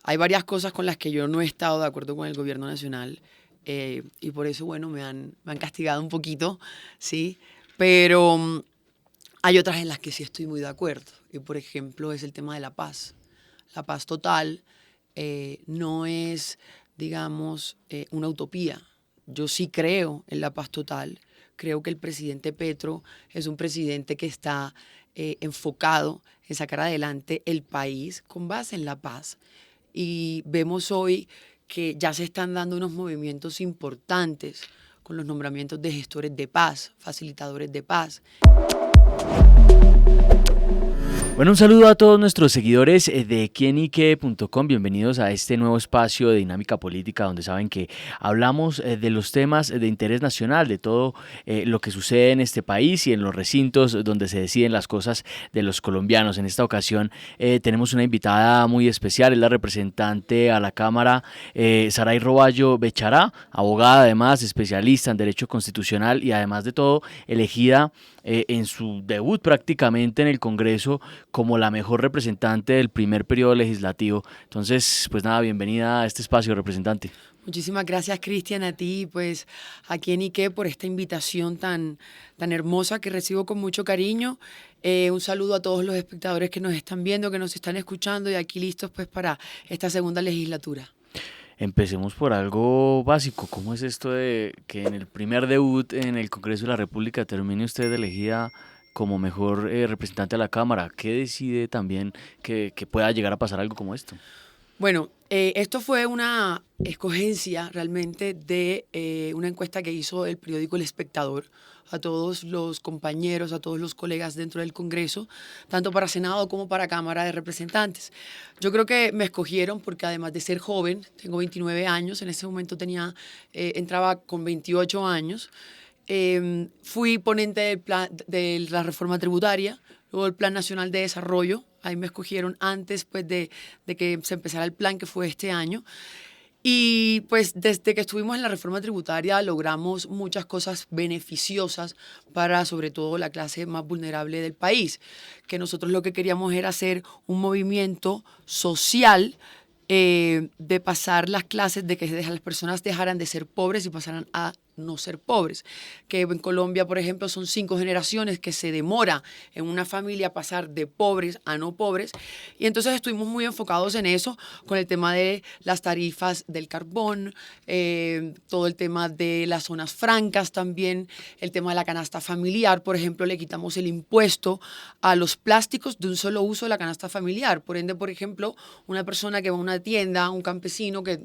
hay varias cosas con las que yo no he estado de acuerdo con el gobierno nacional y por eso, bueno, me han castigado un poquito, ¿sí? Pero hay otras en las que sí estoy muy de acuerdo. Y, por ejemplo, es el tema de la paz. La paz total no es, digamos, una utopía. Yo sí creo en la paz total. Creo que el presidente Petro es un presidente que está enfocado en sacar adelante el país con base en la paz. Y vemos hoy que ya se están dando unos movimientos importantes con los nombramientos de gestores de paz, facilitadores de paz. Bueno, un saludo a todos nuestros seguidores de quienique.com. Bienvenidos a este nuevo espacio de Dinámica Política, donde saben que hablamos de los temas de interés nacional, de todo lo que sucede en este país y en los recintos donde se deciden las cosas de los colombianos. En esta ocasión tenemos una invitada muy especial, es la representante a la Cámara, Saray Roballo Bechará, abogada además, especialista en Derecho Constitucional y además de todo elegida en su debut prácticamente en el Congreso como la mejor representante del primer periodo legislativo. Entonces, pues nada, bienvenida a este espacio, representante. Muchísimas gracias, Cristian, a ti, pues aquí en Ique por esta invitación tan hermosa que recibo con mucho cariño. Un saludo a todos los espectadores que nos están viendo, que nos están escuchando y aquí listos pues para esta segunda legislatura. Empecemos por algo básico. ¿Cómo es esto de que en el primer debut en el Congreso de la República termine usted elegida como mejor representante de la Cámara? ¿Qué decide también que pueda llegar a pasar algo como esto? Bueno, esto fue una escogencia realmente de una encuesta que hizo el periódico El Espectador a todos los compañeros, a todos los colegas dentro del Congreso, tanto para Senado como para Cámara de Representantes. Yo creo que me escogieron porque además de ser joven, tengo 29 años, en ese momento entraba con 28 años, fui ponente del plan, de la reforma tributaria, luego el Plan Nacional de Desarrollo. Ahí me escogieron antes pues, de que se empezara el plan, que fue este año. Y pues desde que estuvimos en la reforma tributaria logramos muchas cosas beneficiosas para sobre todo la clase más vulnerable del país, que nosotros lo que queríamos era hacer un movimiento social de pasar las clases, de que las personas dejaran de ser pobres y pasaran a no ser pobres, que en Colombia, por ejemplo, son 5 generaciones que se demora en una familia pasar de pobres a no pobres, y entonces estuvimos muy enfocados en eso, con el tema de las tarifas del carbón, todo el tema de las zonas francas también, el tema de la canasta familiar, por ejemplo, le quitamos el impuesto a los plásticos de un solo uso de la canasta familiar, por ende, por ejemplo, una persona que va a una tienda, un campesino que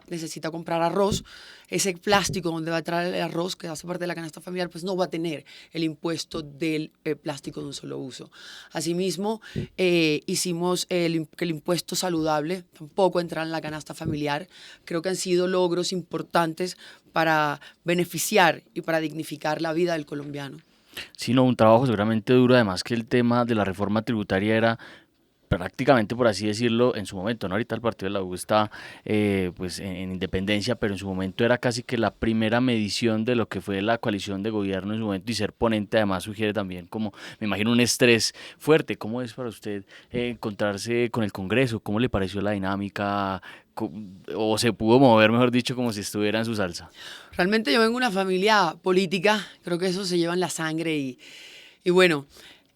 necesita comprar arroz, ese plástico donde va a traer el arroz que hace parte de la canasta familiar, pues no va a tener el impuesto del plástico de un solo uso. Asimismo, hicimos que el impuesto saludable tampoco entrara en la canasta familiar. Creo que han sido logros importantes para beneficiar y para dignificar la vida del colombiano. Sí, no, un trabajo seguramente duro, además que el tema de la reforma tributaria era prácticamente, por así decirlo, en su momento, ¿no? Ahorita el partido de la U está pues en independencia, pero en su momento era casi que la primera medición de lo que fue la coalición de gobierno en su momento, y ser ponente además sugiere también como, me imagino, un estrés fuerte. ¿Cómo es para usted encontrarse con el Congreso? ¿Cómo le pareció la dinámica? ¿O se pudo mover, mejor dicho, como si estuviera en su salsa? Realmente yo vengo de una familia política, creo que eso se lleva en la sangre y bueno,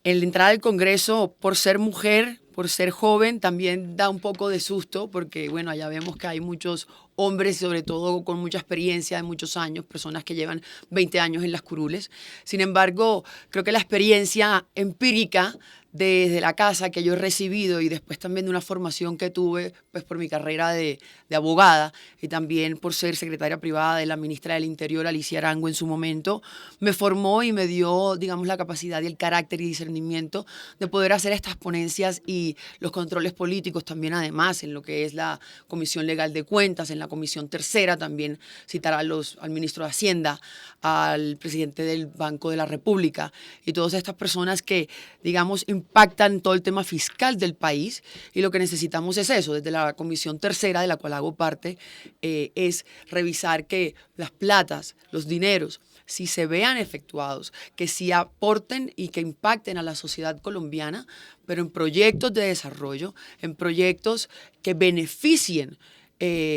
el entrar al Congreso por ser mujer, por ser joven, también da un poco de susto porque, bueno, allá vemos que hay muchos hombres, sobre todo con mucha experiencia de muchos años, personas que llevan 20 años en las curules. Sin embargo, creo que la experiencia empírica desde la casa que yo he recibido y después también de una formación que tuve pues por mi carrera de abogada y también por ser secretaria privada de la ministra del Interior, Alicia Arango, en su momento, me formó y me dio, digamos, la capacidad y el carácter y discernimiento de poder hacer estas ponencias y los controles políticos también, además, en lo que es la Comisión Legal de Cuentas, en la Comisión Tercera, también citar al ministro de Hacienda, al presidente del Banco de la República y todas estas personas que, digamos, impactan todo el tema fiscal del país, y lo que necesitamos es eso. Desde la Comisión Tercera, de la cual hago parte, es revisar que las platas, los dineros, si se vean efectuados, que sí aporten y que impacten a la sociedad colombiana, pero en proyectos de desarrollo, en proyectos que beneficien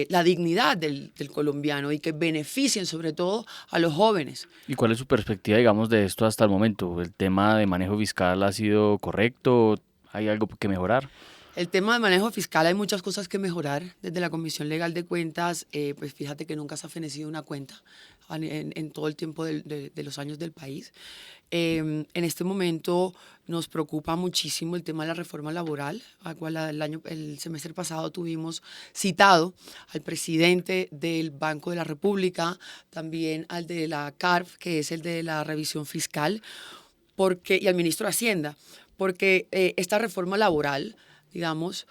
la dignidad del colombiano y que beneficien sobre todo a los jóvenes. ¿Y cuál es su perspectiva, digamos, de esto hasta el momento? ¿El tema de manejo fiscal ha sido correcto? ¿Hay algo que mejorar? El tema de manejo fiscal, hay muchas cosas que mejorar. Desde la Comisión Legal de Cuentas, pues fíjate que nunca se ha fenecido una cuenta en todo el tiempo de los años del país. En este momento nos preocupa muchísimo el tema de la reforma laboral, a cual el semestre pasado tuvimos citado al presidente del Banco de la República, también al de la CARF, que es el de la revisión fiscal, y al ministro de Hacienda, porque esta reforma laboral, digamos,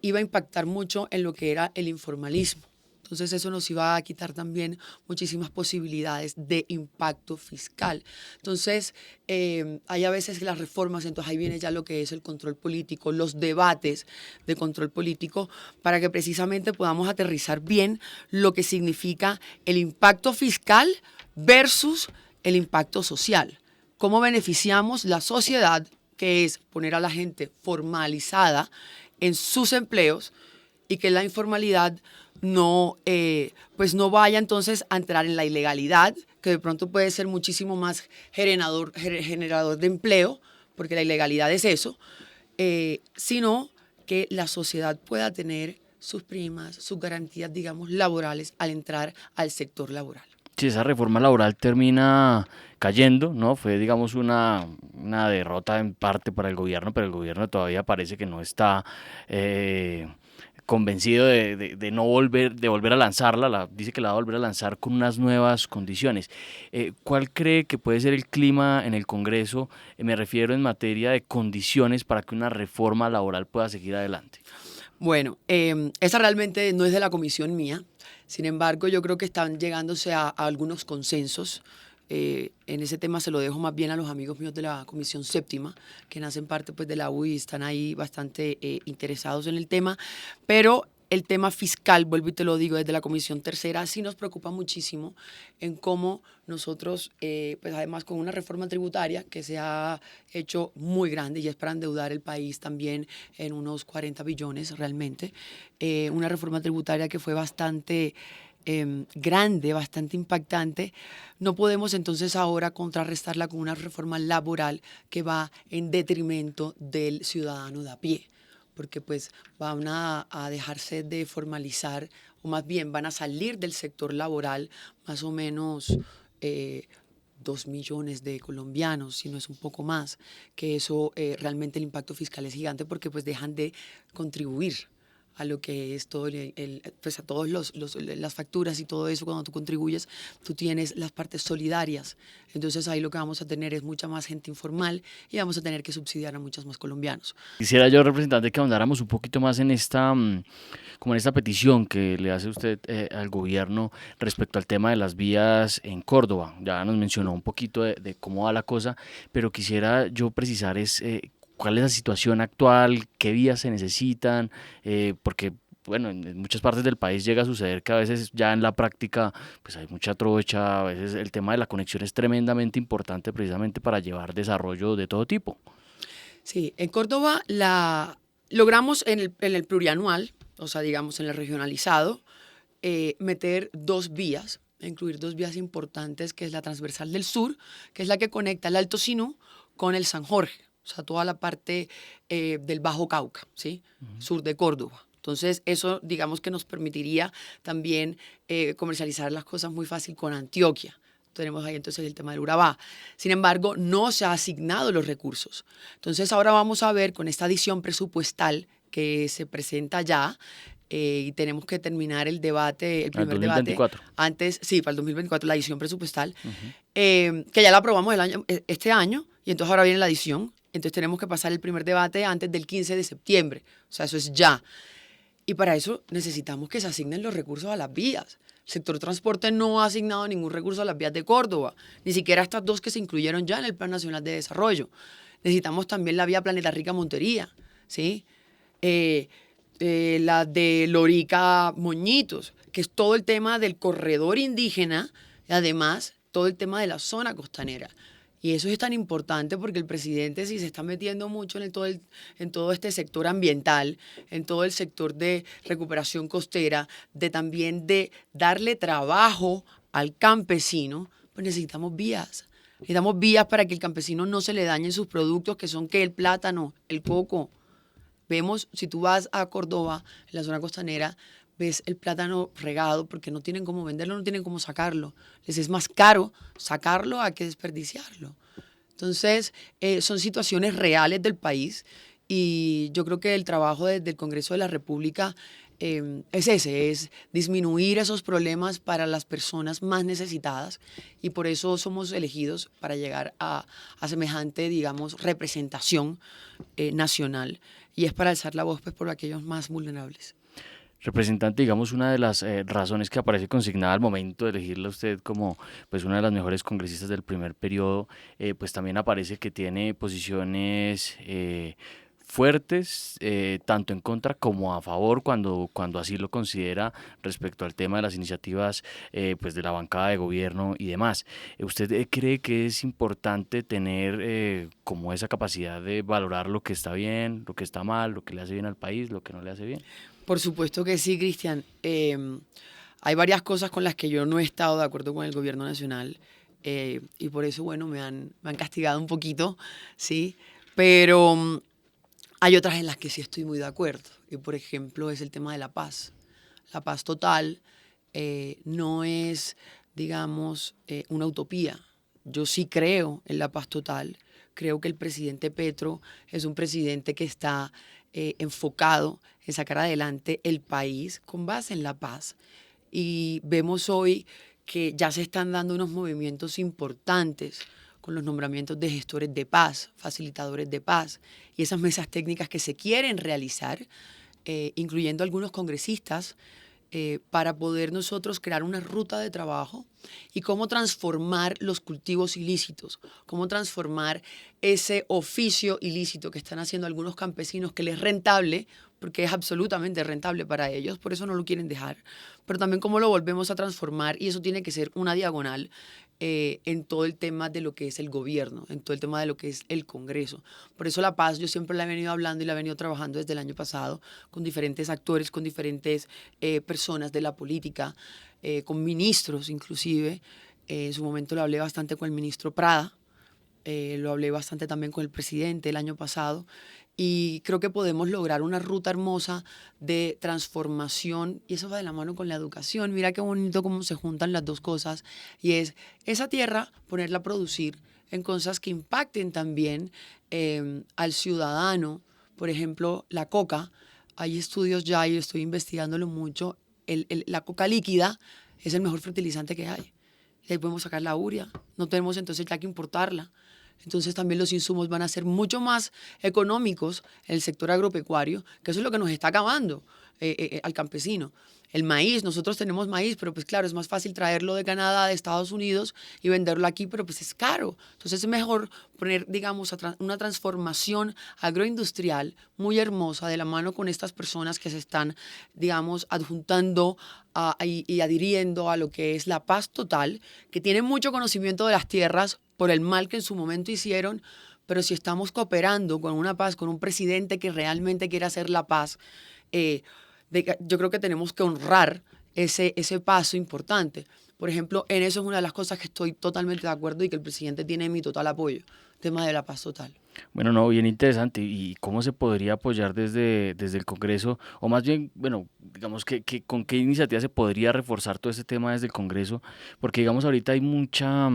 iba a impactar mucho en lo que era el informalismo. Entonces eso nos iba a quitar también muchísimas posibilidades de impacto fiscal. Entonces hay a veces las reformas, entonces ahí viene ya lo que es el control político, los debates de control político, para que precisamente podamos aterrizar bien lo que significa el impacto fiscal versus el impacto social. ¿Cómo beneficiamos la sociedad, que es poner a la gente formalizada en sus empleos, y que la informalidad pues no vaya entonces a entrar en la ilegalidad, que de pronto puede ser muchísimo más generador de empleo, porque la ilegalidad es eso, sino que la sociedad pueda tener sus primas, sus garantías, digamos, laborales al entrar al sector laboral? Si esa reforma laboral termina cayendo, ¿no? Fue, digamos, una derrota en parte para el gobierno, pero el gobierno todavía parece que no está convencido de no volver a lanzarla. Dice que la va a volver a lanzar con unas nuevas condiciones. ¿Cuál cree que puede ser el clima en el Congreso? Me refiero en materia de condiciones para que una reforma laboral pueda seguir adelante. Bueno, esa realmente no es de la comisión mía. Sin embargo, yo creo que están llegándose a algunos consensos. En ese tema se lo dejo más bien a los amigos míos de la Comisión Séptima, que nacen parte pues, de la U y están ahí bastante interesados en el tema. Pero el tema fiscal, vuelvo y te lo digo, desde la Comisión Tercera, sí nos preocupa muchísimo en cómo nosotros, pues además con una reforma tributaria que se ha hecho muy grande y es para endeudar el país también en unos 40 billones realmente, una reforma tributaria que fue bastante grande, bastante impactante, no podemos entonces ahora contrarrestarla con una reforma laboral que va en detrimento del ciudadano de a pie, porque pues van a dejarse de formalizar, o más bien van a salir del sector laboral más o menos 2 millones de colombianos, si no es un poco más, que eso realmente el impacto fiscal es gigante, porque pues dejan de contribuir a lo que es todo pues a todos las facturas y todo eso. Cuando tú contribuyes, tú tienes las partes solidarias. Entonces ahí lo que vamos a tener es mucha más gente informal y vamos a tener que subsidiar a muchos más colombianos. Quisiera yo, representante, que ahondáramos un poquito más en como en esta petición que le hace usted al gobierno respecto al tema de las vías en Córdoba. Ya nos mencionó un poquito de cómo va la cosa, pero quisiera yo precisar cuál es la situación actual, qué vías se necesitan, porque bueno, en muchas partes del país llega a suceder que a veces ya en la práctica pues hay mucha trocha, a veces el tema de la conexión es tremendamente importante precisamente para llevar desarrollo de todo tipo. Sí, en Córdoba logramos en el plurianual, o sea, digamos en el regionalizado, meter 2 vías, incluir 2 vías importantes, que es la transversal del sur, que es la que conecta el Alto Sinú con el San Jorge, o sea, toda la parte del Bajo Cauca, ¿sí? Sur de Córdoba. Entonces, eso, digamos que nos permitiría también comercializar las cosas muy fácil con Antioquia. Tenemos ahí entonces el tema del Urabá. Sin embargo, no se ha asignado los recursos. Entonces, ahora vamos a ver con esta adición presupuestal que se presenta ya, y tenemos que terminar el debate, el primer 2024. debate, antes, sí, para el 2024, la adición presupuestal, que ya la aprobamos este año, y entonces ahora viene la adición. Entonces tenemos que pasar el primer debate antes del 15 de septiembre. O sea, eso es ya. Y para eso necesitamos que se asignen los recursos a las vías. El sector transporte no ha asignado ningún recurso a las vías de Córdoba, ni siquiera estas 2 que se incluyeron ya en el Plan Nacional de Desarrollo. necesitamos también la vía Planeta Rica Montería, ¿sí? La de Lorica Moñitos, que es todo el tema del corredor indígena y además todo el tema de la zona costanera. Y eso es tan importante porque el presidente, si se está metiendo mucho en todo este sector ambiental, en todo el sector de recuperación costera, también de darle trabajo al campesino, pues necesitamos vías. Necesitamos vías para que el campesino no se le dañen sus productos, que son el plátano, el coco. Vemos, si tú vas a Córdoba, en la zona costanera, ves el plátano regado porque no tienen cómo venderlo, no tienen cómo sacarlo. Les es más caro sacarlo a que desperdiciarlo. Entonces, son situaciones reales del país y yo creo que el trabajo desde el Congreso de la República es disminuir esos problemas para las personas más necesitadas y por eso somos elegidos para llegar a semejante, digamos, representación nacional y es para alzar la voz pues, por aquellos más vulnerables. Representante, digamos, una de las razones que aparece consignada al momento de elegirla a usted como pues, una de las mejores congresistas del primer periodo, pues también aparece que tiene posiciones fuertes, tanto en contra como a favor, cuando así lo considera respecto al tema de las iniciativas pues de la bancada de gobierno y demás. ¿Usted cree que es importante tener como esa capacidad de valorar lo que está bien, lo que está mal, lo que le hace bien al país, lo que no le hace bien? Por supuesto que sí, Cristian. Hay varias cosas con las que yo no he estado de acuerdo con el gobierno nacional y por eso, bueno, me han castigado un poquito, ¿sí? Pero hay otras en las que sí estoy muy de acuerdo. Y, por ejemplo, es el tema de la paz. La paz total no es, digamos, una utopía. Yo sí creo en la paz total. Creo que el presidente Petro es un presidente que está enfocado en sacar adelante el país con base en la paz. Y vemos hoy que ya se están dando unos movimientos importantes con los nombramientos de gestores de paz, facilitadores de paz y esas mesas técnicas que se quieren realizar, incluyendo algunos congresistas, para poder nosotros crear una ruta de trabajo y cómo transformar los cultivos ilícitos, cómo transformar ese oficio ilícito que están haciendo algunos campesinos que les es rentable, porque es absolutamente rentable para ellos, por eso no lo quieren dejar, pero también cómo lo volvemos a transformar y eso tiene que ser una diagonal en todo el tema de lo que es el gobierno, en todo el tema de lo que es el Congreso. Por eso la paz yo siempre la he venido hablando y la he venido trabajando desde el año pasado con diferentes actores, con diferentes personas de la política, con ministros inclusive. En su momento lo hablé bastante con el ministro Prada, lo hablé bastante también con el presidente el año pasado y creo que podemos lograr una ruta hermosa de transformación y eso va de la mano con la educación. Mira qué bonito cómo se juntan las dos cosas y es esa tierra ponerla a producir en cosas que impacten también al ciudadano. Por ejemplo, la coca, hay estudios ya y estoy investigándolo mucho, la coca líquida es el mejor fertilizante que hay. Y ahí podemos sacar la urea, no tenemos entonces ya que importarla. Entonces también los insumos van a ser mucho más económicos en el sector agropecuario, que eso es lo que nos está acabando al campesino. El maíz, nosotros tenemos maíz, pero pues claro, es más fácil traerlo de Canadá, de Estados Unidos y venderlo aquí, pero pues es caro. Entonces es mejor poner, digamos, una transformación agroindustrial muy hermosa de la mano con estas personas que se están, digamos, adjuntando y adhiriendo a lo que es la paz total, que tienen mucho conocimiento de las tierras por el mal que en su momento hicieron, pero si estamos cooperando con una paz, con un presidente que realmente quiere hacer la paz, yo creo que tenemos que honrar ese paso importante. Por ejemplo, en eso es una de las cosas que estoy totalmente de acuerdo y que el presidente tiene mi total apoyo, el tema de la paz total. Bueno, no, bien interesante. ¿Y cómo se podría apoyar desde el Congreso? O más bien, bueno, digamos, ¿con qué iniciativa se podría reforzar todo este tema desde el Congreso? Porque, digamos, ahorita hay mucha,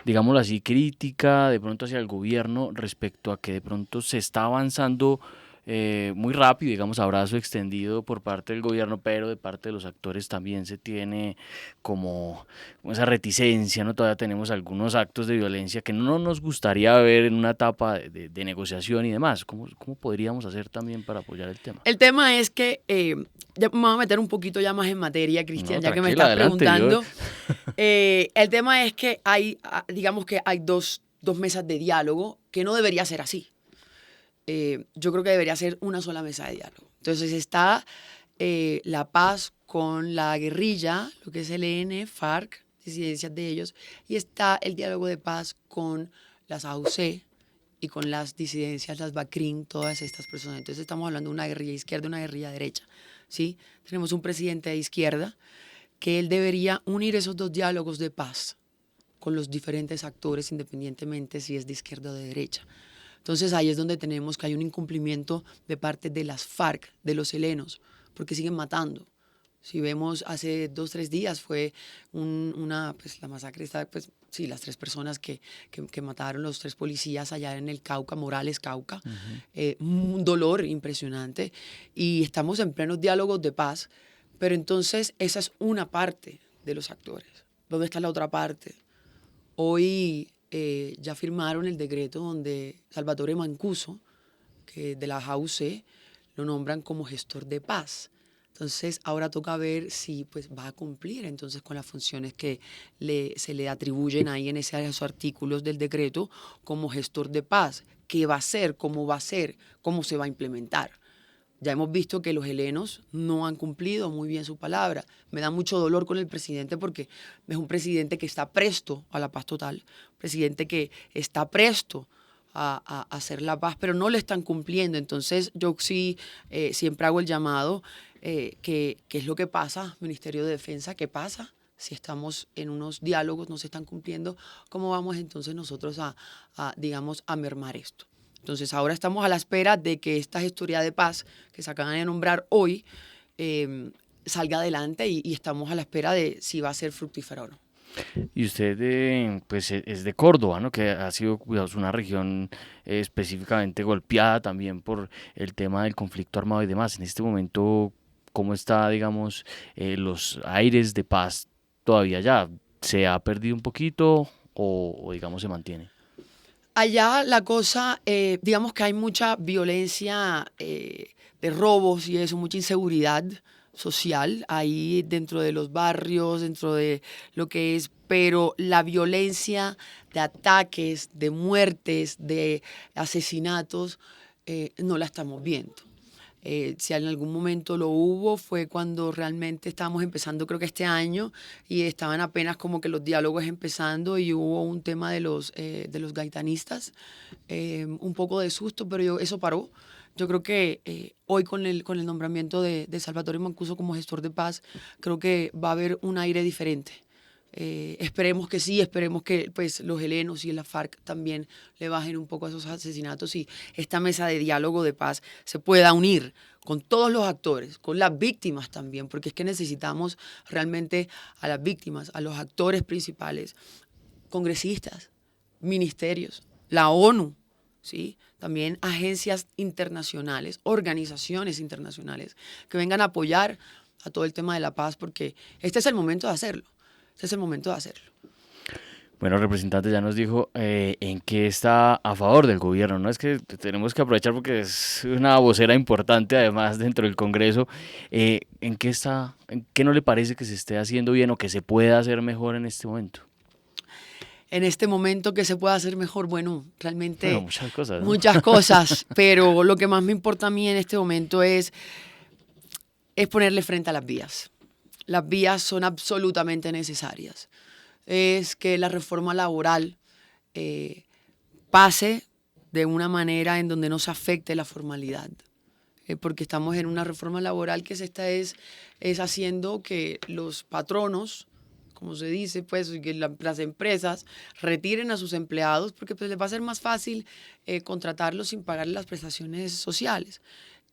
digámoslo así, crítica de pronto hacia el gobierno respecto a que de pronto se está avanzando muy rápido, digamos, abrazo extendido por parte del gobierno, pero de parte de los actores también se tiene como esa reticencia, ¿no? Todavía tenemos algunos actos de violencia que no nos gustaría ver en una etapa de negociación y demás. ¿Cómo podríamos hacer también para apoyar el tema? El tema es que, ya me voy a meter un poquito ya más en materia, Cristian, No, ya que me tranquila, estás adelante, preguntando. El tema es que digamos que hay dos 2 mesas de diálogo, que no debería ser así. Yo creo que debería ser una sola mesa de diálogo. Entonces está la paz con la guerrilla, lo que es el ELN, FARC, disidencias de ellos, y está el diálogo de paz con las AUC y con las disidencias, las BACRIM, todas estas personas. Entonces estamos hablando de una guerrilla izquierda, una guerrilla derecha, ¿sí? Tenemos un presidente de izquierda que él debería unir esos 2 diálogos de paz con los diferentes actores, independientemente si es de izquierda o de derecha. Entonces ahí es donde tenemos que hay un incumplimiento de parte de las FARC, de los helenos, porque siguen matando. Si vemos hace 2, 3 días fue pues la masacre, pues sí, las 3 personas que mataron, los 3 policías allá en el Cauca, Morales, Cauca. Un dolor impresionante. Y estamos en plenos diálogos de paz, pero entonces esa es una parte de los actores. ¿Dónde está la otra parte? Hoy ya firmaron el decreto donde Salvatore Mancuso, que de la AUC, lo nombran como gestor de paz. Entonces ahora toca ver si pues va a cumplir entonces con las funciones que se le atribuyen ahí en esos artículos del decreto como gestor de paz. ¿Qué va a hacer? ¿Cómo va a ser? ¿Cómo se va a implementar? Ya hemos visto que los helenos no han cumplido muy bien su palabra. Me da mucho dolor con el presidente porque es un presidente que está presto a la paz total, presidente que está presto a hacer la paz, pero no le están cumpliendo. Entonces yo sí siempre hago el llamado, ¿qué es lo que pasa, Ministerio de Defensa? ¿Qué pasa? Si estamos en unos diálogos, no se están cumpliendo, ¿cómo vamos entonces nosotros digamos, a mermar esto? Entonces ahora estamos a la espera de que esta gestoría de paz que se acaban de nombrar hoy salga adelante y estamos a la espera de si va a ser fructífera o no. Y usted pues es de Córdoba, ¿no? Que ha sido cuidados, una región específicamente golpeada también por el tema del conflicto armado y demás. En este momento, ¿cómo está, digamos, los aires de paz todavía allá? ¿Se ha perdido un poquito o digamos, se mantiene? Allá la cosa, digamos que hay mucha violencia de robos y eso, mucha inseguridad social ahí dentro de los barrios, dentro de lo que es, pero la violencia de ataques, de muertes, de asesinatos, no la estamos viendo. Si en algún momento lo hubo fue cuando realmente estábamos empezando, creo que este año, y estaban apenas como que los diálogos empezando y hubo un tema de los gaitanistas, un poco de susto, pero eso paró. Yo creo que hoy con el nombramiento de Salvatore Mancuso como gestor de paz, creo que va a haber un aire diferente. Esperemos que sí, esperemos que pues, los helenos y la FARC también le bajen un poco a esos asesinatos y esta mesa de diálogo de paz se pueda unir con todos los actores, con las víctimas también, porque es que necesitamos realmente a las víctimas, a los actores principales, congresistas, ministerios, la ONU, ¿sí? También agencias internacionales, organizaciones internacionales que vengan a apoyar a todo el tema de la paz, porque este es el momento de hacerlo. Este es el momento de hacerlo. Bueno, representante, ya nos dijo en qué está a favor del gobierno, ¿no? Es que tenemos que aprovechar porque es una vocera importante además dentro del Congreso. ¿En qué no le parece que se esté haciendo bien o que se pueda hacer mejor en este momento? En este momento que se pueda hacer mejor, bueno, realmente bueno, muchas cosas, ¿no? Muchas cosas, pero lo que más me importa a mí en este momento es ponerle frente a las vías. Las vías son absolutamente necesarias. Es que la reforma laboral pase de una manera en donde no se afecte la formalidad. Porque estamos en una reforma laboral que se está es haciendo que los patronos, como se dice, pues, que las empresas retiren a sus empleados porque pues, les va a ser más fácil contratarlos sin pagarles las prestaciones sociales.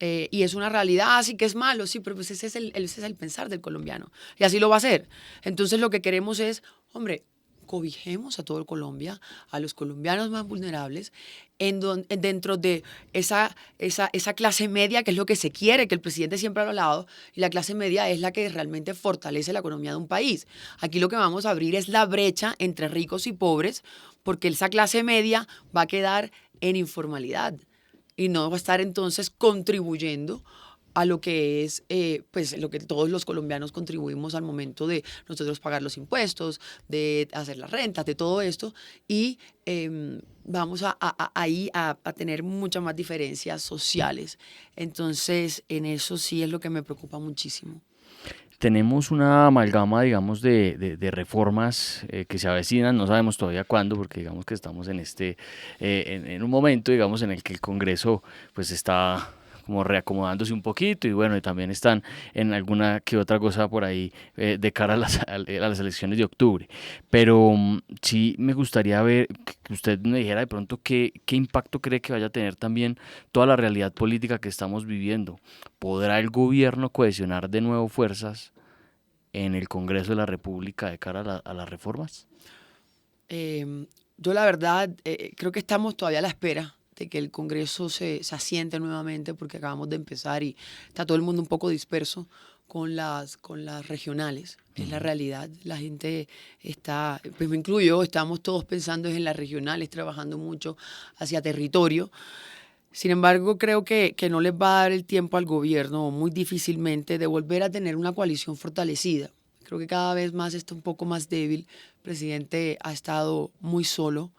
Y es una realidad, así que es malo, sí, pero pues ese es el pensar del colombiano. Y así lo va a hacer. Entonces lo que queremos es, hombre, cobijemos a todo Colombia, a los colombianos más vulnerables, dentro de esa clase media, que es lo que se quiere, que el presidente siempre ha hablado, y la clase media es la que realmente fortalece la economía de un país. Aquí lo que vamos a abrir es la brecha entre ricos y pobres, porque esa clase media va a quedar en informalidad y no va a estar entonces contribuyendo a lo que es pues lo que todos los colombianos contribuimos al momento de nosotros pagar los impuestos, de hacer las rentas, de todo esto, y vamos ahí a tener muchas más diferencias sociales. Entonces, en eso sí es lo que me preocupa muchísimo. Tenemos una amalgama, digamos, de reformas que se avecinan, no sabemos todavía cuándo, porque digamos que estamos en en un momento, digamos, en el que el Congreso pues está como reacomodándose un poquito y bueno, y también están en alguna que otra cosa por ahí de cara a a las elecciones de octubre. Pero sí me gustaría ver que usted me dijera de pronto qué impacto cree que vaya a tener también toda la realidad política que estamos viviendo. ¿Podrá el gobierno cohesionar de nuevo fuerzas en el Congreso de la República de cara a las reformas? Yo la verdad creo que estamos todavía a la espera de que el Congreso se asiente nuevamente porque acabamos de empezar y está todo el mundo un poco disperso con las regionales. Es la realidad. La gente está, pues me incluyo, estamos todos pensando en las regionales, trabajando mucho hacia territorio. Sin embargo, creo que no les va a dar el tiempo al gobierno muy difícilmente de volver a tener una coalición fortalecida. Creo que cada vez más está un poco más débil. El presidente ha estado muy solo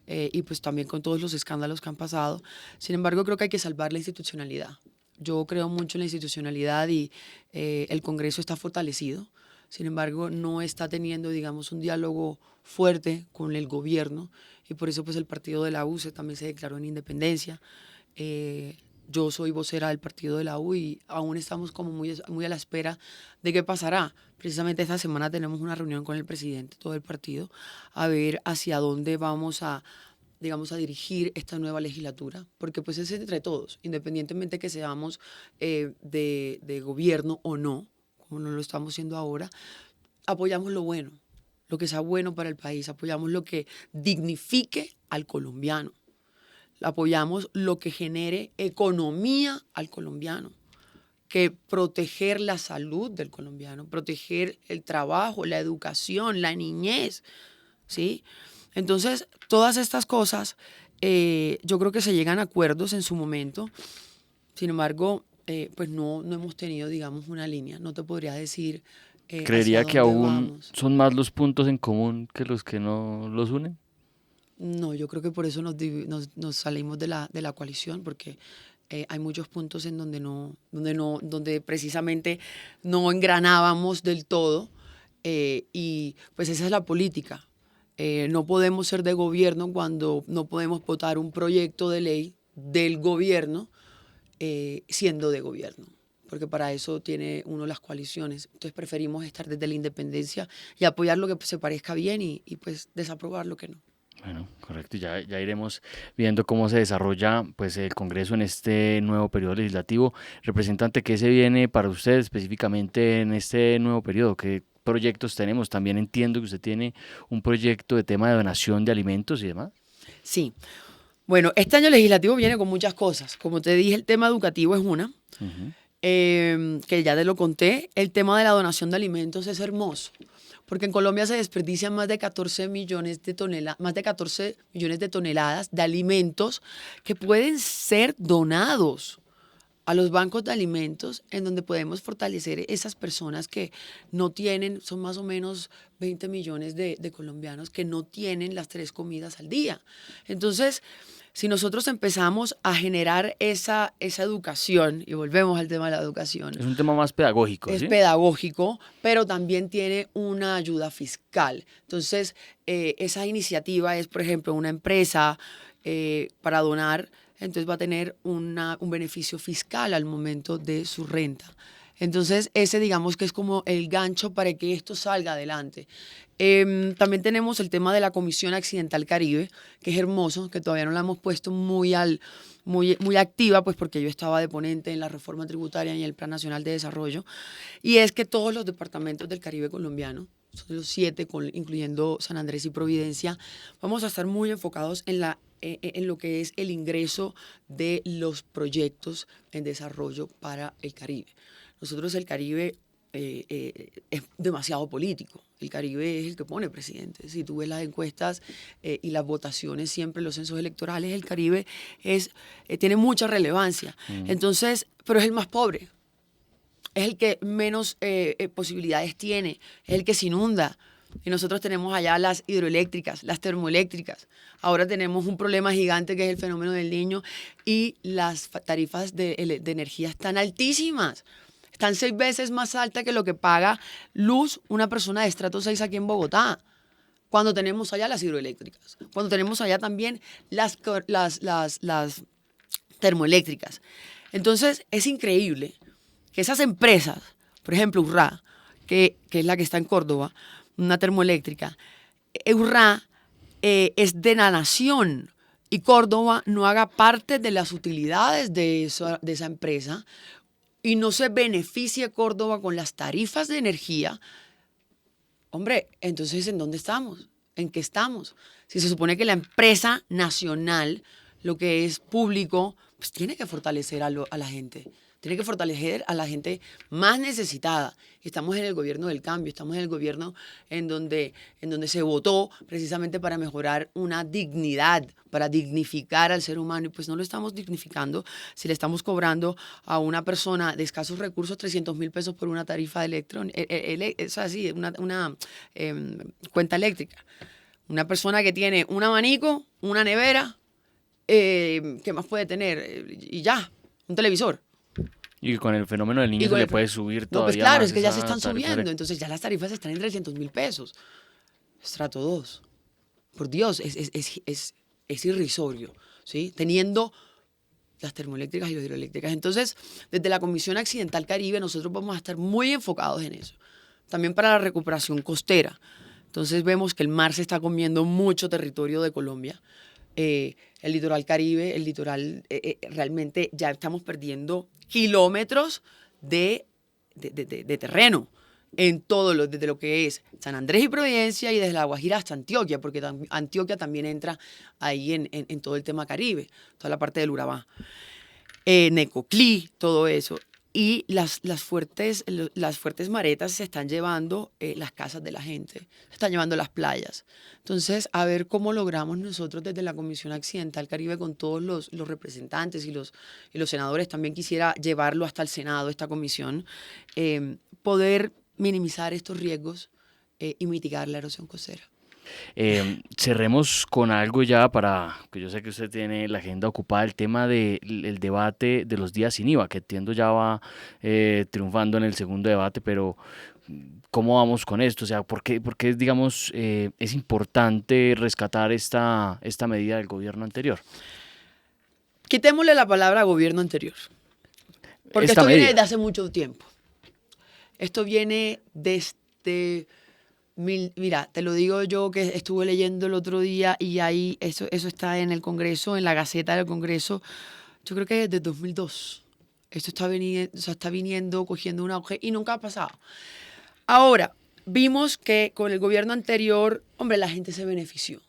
y pues también con todos los escándalos que han pasado. Sin embargo, creo que hay que salvar la institucionalidad. Yo creo mucho en la institucionalidad y el Congreso está fortalecido. Sin embargo, no está teniendo, digamos, un diálogo fuerte con el gobierno y por eso pues el partido de la U también se declaró en independencia. Yo soy vocera del partido de la U y aún estamos como muy a la espera de qué pasará. Precisamente esta semana tenemos una reunión con el presidente, todo el partido, a ver hacia dónde vamos digamos, a dirigir esta nueva legislatura, porque pues es entre todos, independientemente que seamos de gobierno o no, como no lo estamos haciendo ahora, apoyamos lo bueno, lo que sea bueno para el país, apoyamos lo que dignifique al colombiano. Apoyamos lo que genere economía al colombiano, que proteger la salud del colombiano, proteger el trabajo, la educación, la niñez, ¿sí? Entonces, todas estas cosas, yo creo que se llegan a acuerdos en su momento. Sin embargo, pues no hemos tenido, digamos, una línea. No te podría decir hacia ¿Creería que dónde aún vamos. son más los puntos en común que los que no los unen? No, yo creo que por eso nos salimos de la coalición, porque hay muchos puntos en donde precisamente no engranábamos del todo, y pues esa es la política. No podemos ser de gobierno cuando no podemos votar un proyecto de ley del gobierno siendo de gobierno, porque para eso tiene uno las coaliciones. Entonces preferimos estar desde la independencia y apoyar lo que se parezca bien y pues desaprobar lo que no. Bueno, correcto, ya iremos viendo cómo se desarrolla pues el Congreso en este nuevo periodo legislativo. Representante, ¿qué se viene para usted específicamente en este nuevo periodo? ¿Qué proyectos tenemos? También entiendo que usted tiene un proyecto de tema de donación de alimentos y demás. Sí. Bueno, este año legislativo viene con muchas cosas. Como te dije, el tema educativo es una, Ujú. que ya te lo conté. El tema de la donación de alimentos es hermoso, porque en Colombia se desperdician más de 14 millones de toneladas de alimentos que pueden ser donados a los bancos de alimentos, en donde podemos fortalecer esas personas que no tienen, son más o menos 20 millones de colombianos que no tienen las 3 comidas al día. Entonces, si nosotros empezamos a generar esa educación, y volvemos al tema de la educación, Es un tema más pedagógico, es ¿sí? pedagógico, pero también tiene una ayuda fiscal. Entonces, esa iniciativa es, por ejemplo, una empresa para donar, entonces va a tener un beneficio fiscal al momento de su renta. Entonces, ese digamos que es como el gancho para que esto salga adelante. También tenemos el tema de la Comisión Accidental Caribe, que es hermoso, que todavía no la hemos puesto muy activa, pues porque yo estaba de ponente en la reforma tributaria y en el Plan Nacional de Desarrollo, y es que todos los departamentos del Caribe colombiano, son los 7, incluyendo San Andrés y Providencia, vamos a estar muy enfocados en lo que es el ingreso de los proyectos en desarrollo para el Caribe. Nosotros el Caribe es demasiado político. El Caribe es el que pone presidente. Si tú ves las encuestas y las votaciones, siempre los censos electorales, el Caribe tiene mucha relevancia. Entonces, pero es el más pobre. es el que menos posibilidades tiene, es el que se inunda. Y nosotros tenemos allá las hidroeléctricas, las termoeléctricas. Ahora tenemos un problema gigante que es el fenómeno del Niño y las tarifas de energía están altísimas. Están 6 veces más altas que lo que paga luz una persona de estrato 6 aquí en Bogotá. Cuando tenemos allá las hidroeléctricas, cuando tenemos allá también las termoeléctricas. Entonces, es increíble que esas empresas, por ejemplo, Urra, que es la que está en Córdoba, una termoeléctrica, Urra es de la nación y Córdoba no haga parte de las utilidades de esa empresa y no se beneficie Córdoba con las tarifas de energía. Hombre, entonces, ¿en dónde estamos? ¿En qué estamos? Si se supone que la empresa nacional, lo que es público, pues tiene que fortalecer a la gente. Tiene que fortalecer a la gente más necesitada. Estamos en el gobierno del cambio, estamos en el gobierno en donde se votó precisamente para mejorar una dignidad, para dignificar al ser humano. Y pues no lo estamos dignificando si le estamos cobrando a una persona de escasos recursos 300.000 pesos por una tarifa de es así, una cuenta eléctrica. Una persona que tiene un abanico, una nevera, ¿qué más puede tener? Y ya, un televisor. Y con el fenómeno del Niño se le puede subir todavía. No, pues claro, más es que ya se esa están tarifa. subiendo. Entonces ya las tarifas están en 300.000 pesos. Estrato 2. Por Dios, es irrisorio, ¿sí? Teniendo las termoeléctricas y las hidroeléctricas. Entonces, desde la Comisión Accidental Caribe, nosotros vamos a estar muy enfocados en eso. También para la recuperación costera. Entonces vemos que el mar se está comiendo mucho territorio de Colombia. El litoral Caribe, el litoral, realmente ya estamos perdiendo kilómetros de terreno en todo desde lo que es San Andrés y Providencia y desde La Guajira hasta Antioquia, porque Antioquia también entra ahí en todo el tema Caribe, toda la parte del Urabá. Necoclí, todo eso. Y las fuertes maretas se están llevando las casas de la gente, se están llevando las playas. Entonces, a ver cómo logramos nosotros desde la Comisión Accidental Caribe con todos los representantes y los senadores, también quisiera llevarlo hasta el Senado, esta comisión, poder minimizar estos riesgos y mitigar la erosión costera. Cerremos con algo ya para, que yo sé que usted tiene la agenda ocupada, el tema del debate de los días sin IVA, que entiendo ya va triunfando en el segundo debate, pero ¿cómo vamos con esto? O sea, ¿por qué digamos, es importante rescatar esta medida del gobierno anterior? Quitémosle la palabra gobierno anterior, porque esto viene desde hace mucho tiempo. Esto viene desde... Mira, te lo digo yo que estuve leyendo el otro día y ahí eso está en el Congreso, en la Gaceta del Congreso, yo creo que desde 2002. Esto está viniendo, cogiendo un auge y nunca ha pasado. Ahora, vimos que con el gobierno anterior, hombre, la gente se benefició.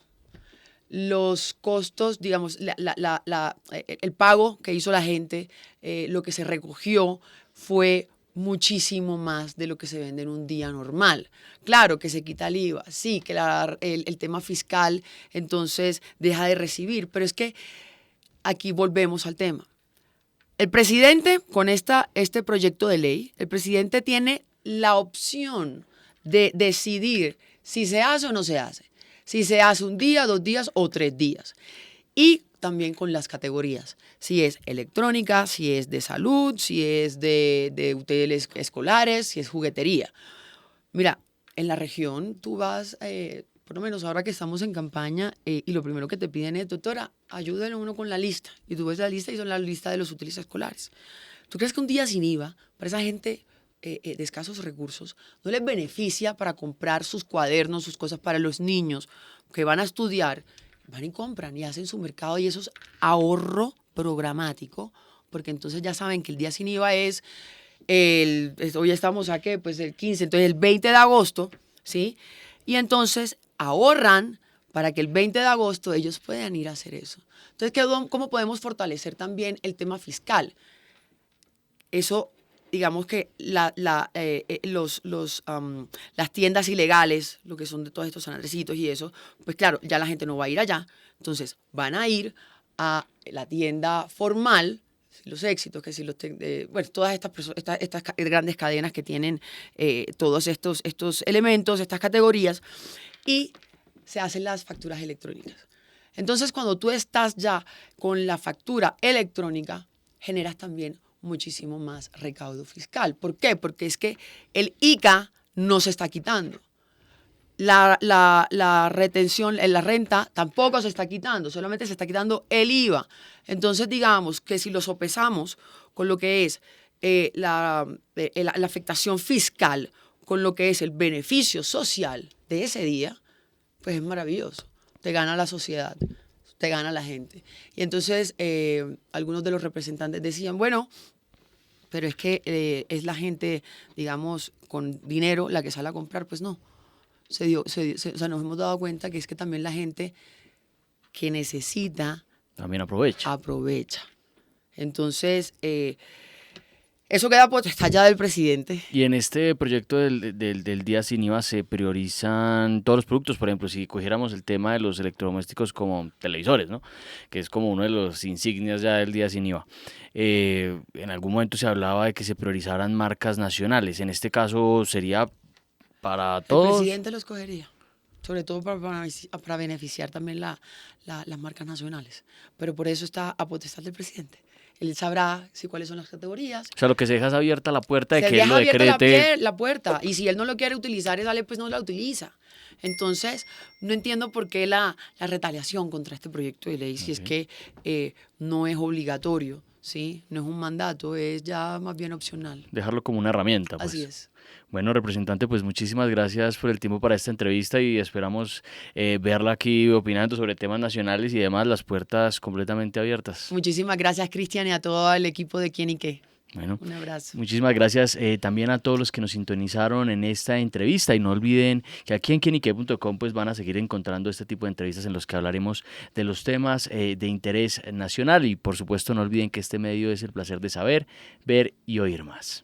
Los costos, digamos, el pago que hizo la gente, lo que se recogió fue muchísimo más de lo que se vende en un día normal. Claro que se quita el IVA, sí, que el tema fiscal entonces deja de recibir, pero es que aquí volvemos al tema. El presidente, con este proyecto de ley, el presidente tiene la opción de decidir si se hace o no se hace, si se hace un día, 2 días o 3 días. Y también con las categorías, si es electrónica, si es de salud, si es de útiles escolares, si es juguetería. Mira, en la región tú vas, por lo menos ahora que estamos en campaña, y lo primero que te piden es, doctora, ayúdenle a uno con la lista. Y tú ves la lista y son la lista de los útiles escolares. ¿Tú crees que un día sin IVA, para esa gente de escasos recursos, no les beneficia para comprar sus cuadernos, sus cosas para los niños que van a estudiar? Van y compran y hacen su mercado y eso es ahorro programático, porque entonces ya saben que el día sin IVA es hoy estamos a qué, pues el 15, entonces el 20 de agosto, ¿sí? Y entonces ahorran para que el 20 de agosto ellos puedan ir a hacer eso. Entonces, ¿cómo podemos fortalecer también el tema fiscal? Eso, digamos que las tiendas ilegales, lo que son de todos estos San Andresitos y eso, pues claro, ya la gente no va a ir allá. Entonces van a ir a la tienda formal, si los éxitos, que si los... bueno, todas estas grandes cadenas que tienen todos estos elementos, estas categorías, y se hacen las facturas electrónicas. Entonces, cuando tú estás ya con la factura electrónica, generas también muchísimo más recaudo fiscal. ¿Por qué? Porque es que el ICA no se está quitando. La retención en la renta tampoco se está quitando, solamente se está quitando el IVA. Entonces, digamos que si lo sopesamos con lo que es la afectación fiscal, con lo que es el beneficio social de ese día, pues es maravilloso. Te gana la sociedad, te gana la gente. Y entonces algunos de los representantes decían, bueno, pero es que es la gente, digamos, con dinero la que sale a comprar. Pues no. O sea, nos hemos dado cuenta que es que también la gente que necesita también aprovecha. Entonces, eso queda potestad ya del presidente. Y en este proyecto del Día Sin IVA se priorizan todos los productos. Por ejemplo, si cogiéramos el tema de los electrodomésticos como televisores, ¿no? Que es como uno de los insignias ya del Día Sin IVA. En algún momento se hablaba de que se priorizaran marcas nacionales. En este caso sería para todos. El presidente lo escogería, sobre todo para beneficiar también las marcas nacionales. Pero por eso está a potestad del presidente. Él sabrá cuáles son las categorías. O sea, lo que se deja es abierta la puerta de que él lo decrete. La puerta. Y si él no lo quiere utilizar, pues no la utiliza. Entonces, no entiendo por qué la retaliación contra este proyecto de ley, si es que no es obligatorio, ¿sí? No es un mandato, es ya más bien opcional. Dejarlo como una herramienta, pues. Así es. Bueno, representante, pues muchísimas gracias por el tiempo para esta entrevista y esperamos verla aquí opinando sobre temas nacionales y demás, las puertas completamente abiertas. Muchísimas gracias, Cristian, y a todo el equipo de Quién y Qué. Bueno, un abrazo. Muchísimas gracias también a todos los que nos sintonizaron en esta entrevista y no olviden que aquí en quienique.com pues van a seguir encontrando este tipo de entrevistas en los que hablaremos de los temas de interés nacional y por supuesto no olviden que este medio es el placer de saber, ver y oír más.